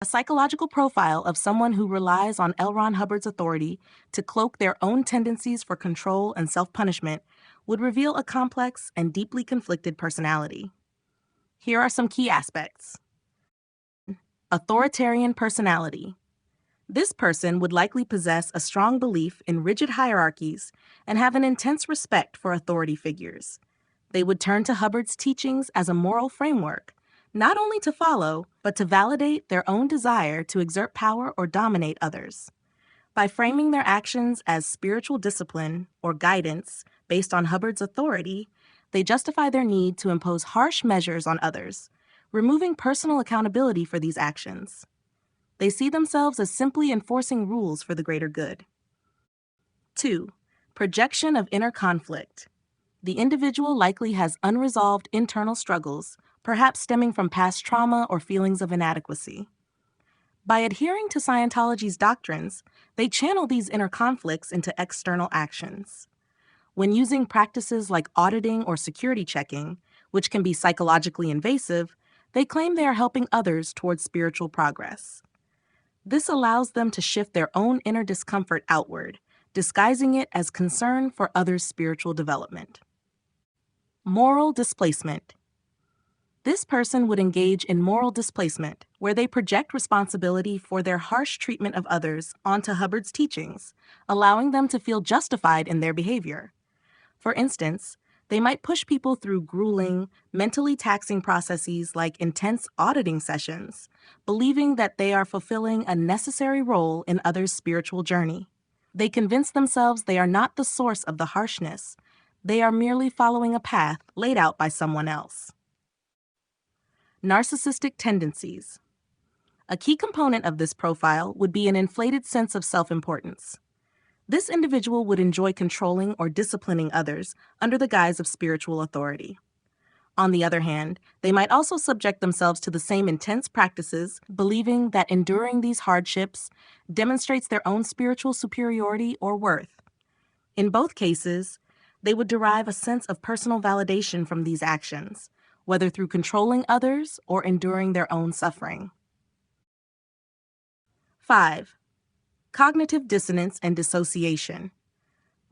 A psychological profile of someone who relies on L. Ron Hubbard's authority to cloak their own tendencies for control and self-punishment would reveal a complex and deeply conflicted personality. Here are some key aspects. Authoritarian personality. This person would likely possess a strong belief in rigid hierarchies and have an intense respect for authority figures. They would turn to Hubbard's teachings as a moral framework, not only to follow, but to validate their own desire to exert power or dominate others. By framing their actions as spiritual discipline or guidance based on Hubbard's authority, they justify their need to impose harsh measures on others, removing personal accountability for these actions. They see themselves as simply enforcing rules for the greater good. 2. Projection of inner conflict. The individual likely has unresolved internal struggles, perhaps stemming from past trauma or feelings of inadequacy. By adhering to Scientology's doctrines, they channel these inner conflicts into external actions. When using practices like auditing or security checking, which can be psychologically invasive, they claim they are helping others towards spiritual progress. This allows them to shift their own inner discomfort outward, disguising it as concern for others' spiritual development. Moral displacement. This person would engage in moral displacement, where they project responsibility for their harsh treatment of others onto Hubbard's teachings, allowing them to feel justified in their behavior. For instance, they might push people through grueling, mentally taxing processes like intense auditing sessions, believing that they are fulfilling a necessary role in others' spiritual journey. They convince themselves they are not the source of the harshness. They are merely following a path laid out by someone else. Narcissistic tendencies. A key component of this profile would be an inflated sense of self-importance. This individual would enjoy controlling or disciplining others under the guise of spiritual authority. On the other hand, they might also subject themselves to the same intense practices, believing that enduring these hardships demonstrates their own spiritual superiority or worth. In both cases, they would derive a sense of personal validation from these actions, whether through controlling others or enduring their own suffering. 5. Cognitive dissonance and dissociation.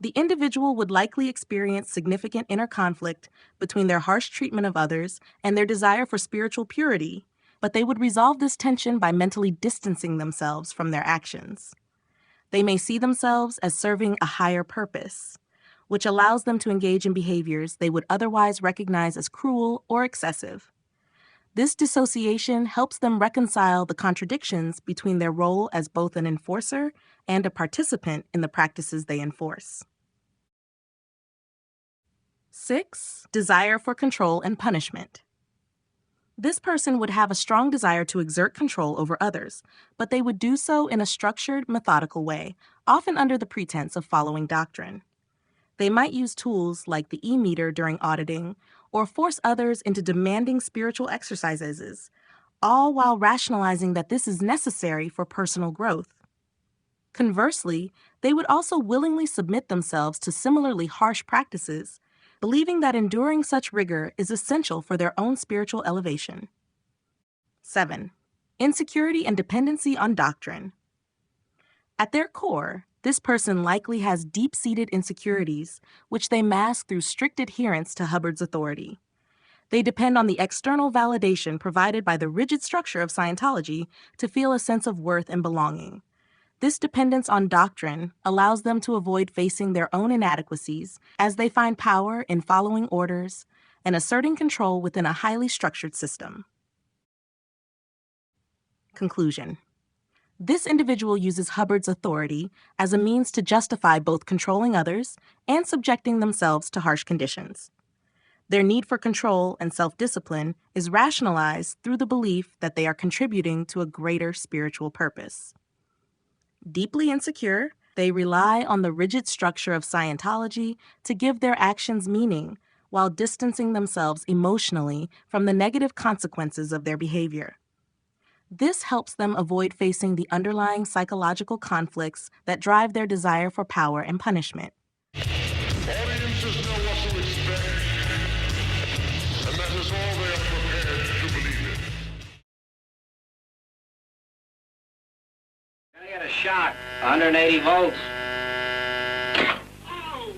The individual would likely experience significant inner conflict between their harsh treatment of others and their desire for spiritual purity, but they would resolve this tension by mentally distancing themselves from their actions. They may see themselves as serving a higher purpose, which allows them to engage in behaviors they would otherwise recognize as cruel or excessive. This dissociation helps them reconcile the contradictions between their role as both an enforcer and a participant in the practices they enforce. 6. Desire for control and punishment. This person would have a strong desire to exert control over others, but they would do so in a structured, methodical way, often under the pretense of following doctrine. They might use tools like the e-meter during auditing or force others into demanding spiritual exercises, all while rationalizing that this is necessary for personal growth. Conversely, they would also willingly submit themselves to similarly harsh practices, believing that enduring such rigor is essential for their own spiritual elevation. 7. Insecurity and dependency on doctrine. At their core, this person likely has deep-seated insecurities, which they mask through strict adherence to Hubbard's authority. They depend on the external validation provided by the rigid structure of Scientology to feel a sense of worth and belonging. This dependence on doctrine allows them to avoid facing their own inadequacies as they find power in following orders and asserting control within a highly structured system. Conclusion. This individual uses Hubbard's authority as a means to justify both controlling others and subjecting themselves to harsh conditions. Their need for control and self-discipline is rationalized through the belief that they are contributing to a greater spiritual purpose. Deeply insecure, they rely on the rigid structure of Scientology to give their actions meaning while distancing themselves emotionally from the negative consequences of their behavior. This helps them avoid facing the underlying psychological conflicts that drive their desire for power and punishment. Audiences know what to expect, and that is all they are prepared to believe in. I got a shock, 180 volts. Ow!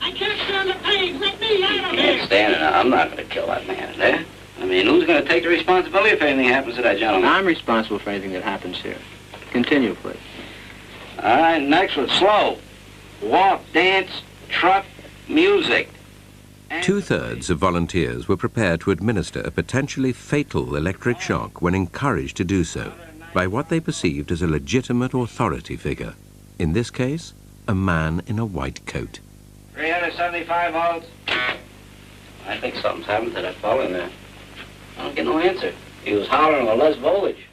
I can't stand the pain. Let me out of here. Can't stand it. I'm not going to kill that man there. I mean, who's going to take the responsibility if anything happens to that gentleman? I'm responsible for anything that happens here. Continue, please. All right, next one, slow. Walk, dance, truck, music. Two-thirds of volunteers were prepared to administer a potentially fatal electric shock when encouraged to do so by what they perceived as a legitimate authority figure. In this case, a man in a white coat. 375 volts. I think something's happened to that fellow in there. I don't get no answer. He was hollering with less voltage.